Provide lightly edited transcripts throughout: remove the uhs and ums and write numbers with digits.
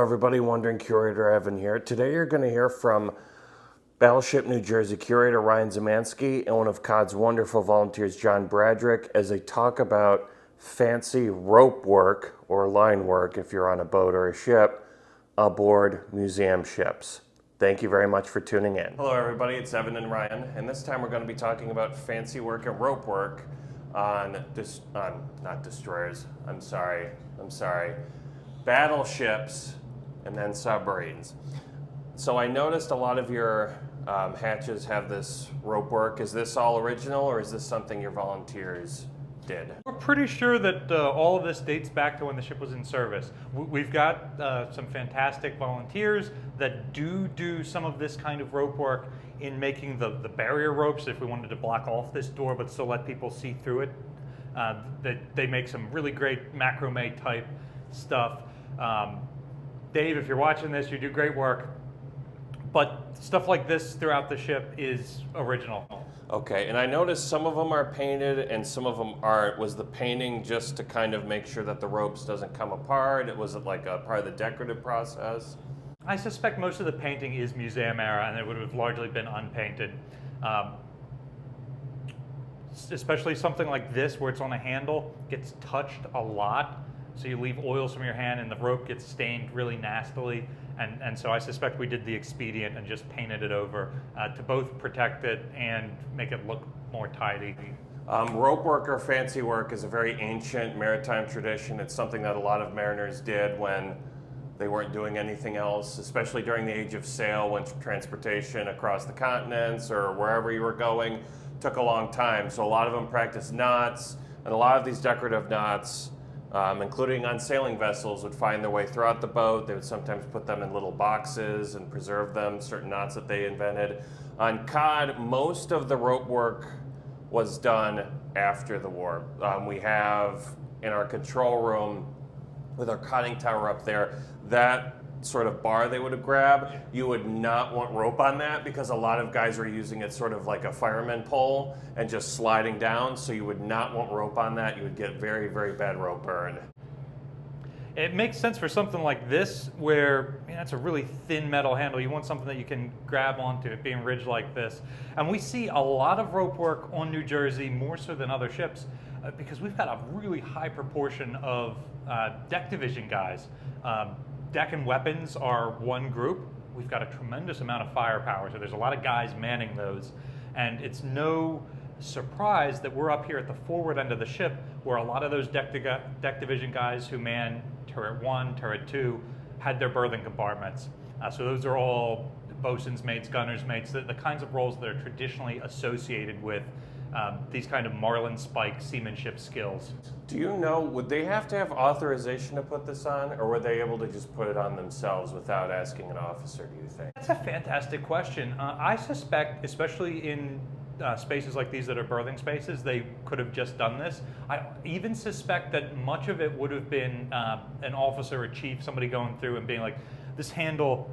everybody. Wandering Curator Evan here. Today you're going to hear from Battleship New Jersey Curator Ryan Zemansky and one of COD's wonderful volunteers, John Bradrick, as they talk about fancy rope work or line work if you're on a boat or a ship aboard museum ships. Thank you very much for tuning in. Hello everybody, it's Evan and Ryan, and this time we're going to be talking about fancy work and rope work on not destroyers, I'm sorry, battleships and then submarines. So I noticed a lot of your hatches have this rope work. Is this all original, or is this something your volunteers did? We're pretty sure that all of this dates back to when the ship was in service. We've got some fantastic volunteers that do some of this kind of rope work in making the barrier ropes if we wanted to block off this door but still let people see through it. They make some really great macrame type stuff. Dave, if you're watching this, you do great work. But stuff like this throughout the ship is original. Okay, and I noticed some of them are painted and some of them aren't. Was the painting just to kind of make sure that the ropes doesn't come apart? Was it like a part of the decorative process? I suspect most of the painting is museum era and it would have largely been unpainted. Especially something like this where it's on a handle, gets touched a lot. So you leave oils from your hand and the rope gets stained really nastily. And so I suspect we did the expedient and just painted it over to both protect it and make it look more tidy. Rope work or fancy work is a very ancient maritime tradition. It's something that a lot of mariners did when they weren't doing anything else, especially during the age of sail when transportation across the continents or wherever you were going took a long time. So a lot of them practiced knots, and a lot of these decorative knots, including on sailing vessels, would find their way throughout the boat. They would sometimes put them in little boxes and preserve them, certain knots that they invented. On COD, most of the rope work was done after the war. We have in our control room, with our conning tower up there, that sort of bar they would have grabbed, you would not want rope on that because a lot of guys were using it sort of like a fireman pole and just sliding down, so you would not want rope on that. You would get very, very bad rope burn. It makes sense for something like this where it's a really thin metal handle. You want something that you can grab onto, it being ridged like this. And we see a lot of rope work on New Jersey, more so than other ships, because we've got a really high proportion of deck division guys. Deck and weapons are one group. We've got a tremendous amount of firepower, so there's a lot of guys manning those. And it's no surprise that we're up here at the forward end of the ship where a lot of those deck division guys who man turret 1, turret 2 had their berthing compartments. So those are all bosun's mates, gunner's mates, the kinds of roles that are traditionally associated with these kind of marlin spike seamanship skills. Do you know, would they have to have authorization to put this on, or were they able to just put it on themselves without asking an officer, do you think? That's a fantastic question. I suspect, especially in spaces like these that are berthing spaces, they could have just done this. I even suspect that much of it would have been an officer, a chief, somebody going through and being like, this handle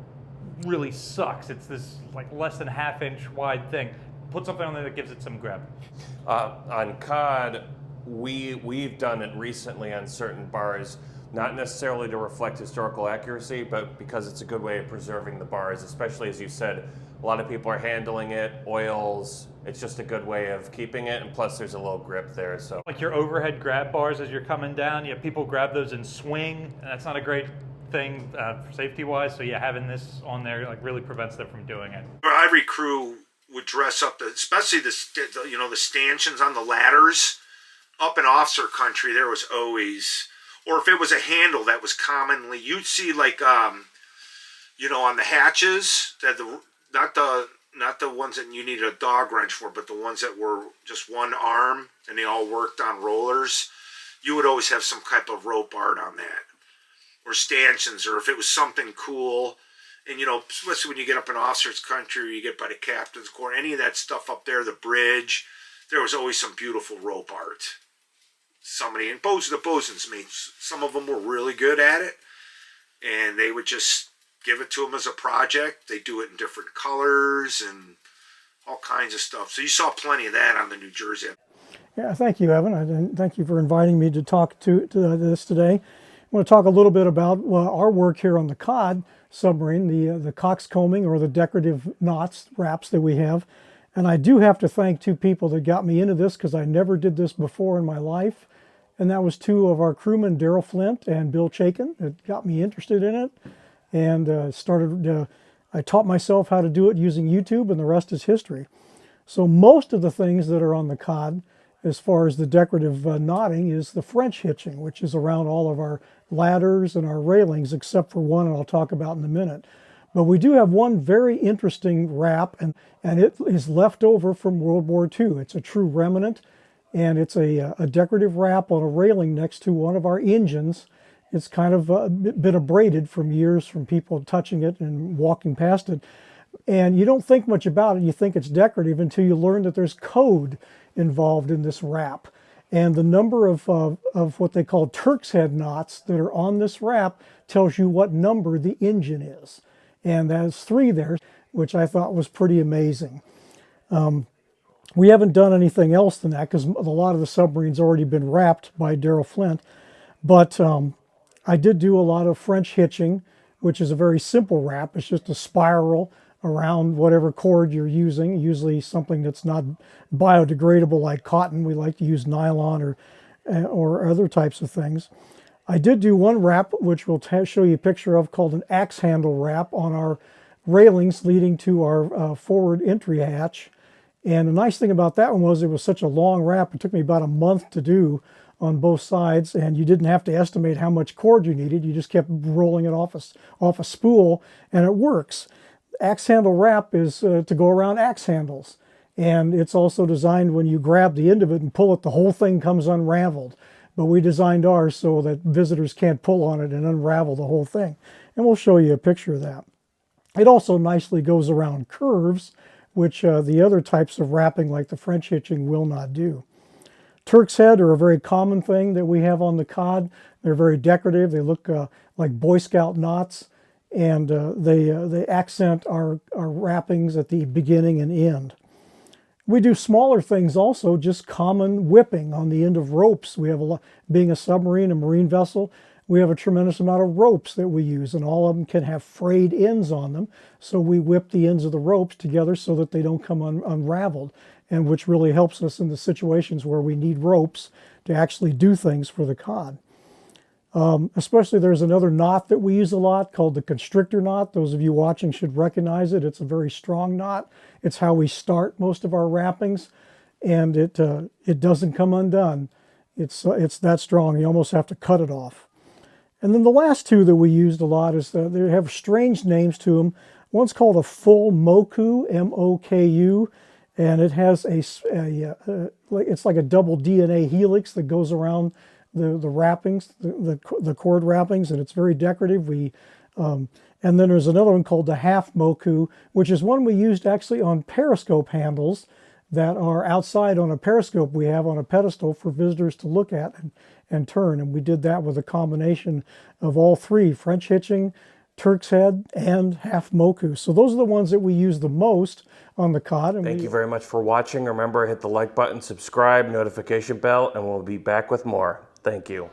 really sucks. It's this like less than ½ inch wide thing. Put something on there that gives it some grip. On COD, we've done it recently on certain bars, not necessarily to reflect historical accuracy, but because it's a good way of preserving the bars, especially as you said, a lot of people are handling it, oils, it's just a good way of keeping it, and plus there's a low grip there. So, like your overhead grab bars as you're coming down, people grab those and swing, and that's not a great thing safety-wise, so having this on there like really prevents them from doing it. Our ivory crew would dress up, especially the stanchions on the ladders. Up in officer country, there was always, or if it was a handle that was commonly, you'd see like, on the hatches, that not the ones that you needed a dog wrench for, but the ones that were just one arm and they all worked on rollers. You would always have some type of rope art on that, or stanchions, or if it was something cool. And, especially when you get up in officer's country, or you get by the captain's quarter, any of that stuff up there, the bridge, there was always some beautiful rope art. And the bosun's mates, some of them were really good at it, and they would just give it to them as a project. They do it in different colors and all kinds of stuff. So you saw plenty of that on the New Jersey. Yeah, thank you, Evan, and thank you for inviting me to talk to this today. want to talk a little bit about our work here on the COD submarine, the coxcombing or the decorative knots, wraps that we have. And I do have to thank two people that got me into this, because I never did this before in my life. And that was two of our crewmen, Daryl Flint and Bill Chaikin, that got me interested in it. And I taught myself how to do it using YouTube, and the rest is history. So most of the things that are on the COD, as far as the decorative knotting, is the French hitching, which is around all of our ladders and our railings, except for one, and I'll talk about in a minute. But we do have one very interesting wrap, and it is left over from World War II. It's a true remnant, and it's a decorative wrap on a railing next to one of our engines. It's kind of been abraded from years from people touching it and walking past it. And you don't think much about it. You think it's decorative until you learn that there's code involved in this wrap. And the number of what they call Turk's head knots that are on this wrap tells you what number the engine is. And there's 3 there, which I thought was pretty amazing. We haven't done anything else than that, because a lot of the submarines already been wrapped by Daryl Flint. But I did do a lot of French hitching, which is a very simple wrap. It's just a spiral around whatever cord you're using, usually something that's not biodegradable like cotton. We like to use nylon or other types of things. I did do one wrap, which we'll show you a picture of, called an axe handle wrap on our railings leading to our forward entry hatch. And the nice thing about that one was it was such a long wrap. It took me about a month to do on both sides, and you didn't have to estimate how much cord you needed. You just kept rolling it off a spool, and it works. Axe handle wrap is to go around axe handles, and it's also designed when you grab the end of it and pull it, the whole thing comes unraveled. But we designed ours so that visitors can't pull on it and unravel the whole thing. And we'll show you a picture of that. It also nicely goes around curves, which the other types of wrapping like the French hitching will not do. Turk's head are a very common thing that we have on the COD. They're very decorative. They look like Boy Scout knots, and they accent our wrappings at the beginning and end. We do smaller things also, just common whipping on the end of ropes. We have being a submarine, a marine vessel, we have a tremendous amount of ropes that we use, and all of them can have frayed ends on them. So we whip the ends of the ropes together so that they don't come unraveled, and which really helps us in the situations where we need ropes to actually do things for the COD. Especially there's another knot that we use a lot called the constrictor knot. Those of you watching should recognize it. It's a very strong knot. It's how we start most of our wrappings, and it doesn't come undone. It's that strong. You almost have to cut it off. And then the last 2 that we used a lot is they have strange names to them. One's called a full MOKU, M-O-K-U, and it has it's like a double DNA helix that goes around the wrappings, the cord wrappings, and it's very decorative. And then there's another one called the half MOKU, which is one we used actually on periscope handles that are outside on a periscope we have on a pedestal for visitors to look at and turn. And we did that with a combination of all 3, French hitching, Turk's head, and half MOKU. So those are the ones that we use the most on the COD. And Thank you very much for watching. Remember, hit the like button, subscribe, notification bell, and we'll be back with more. Thank you.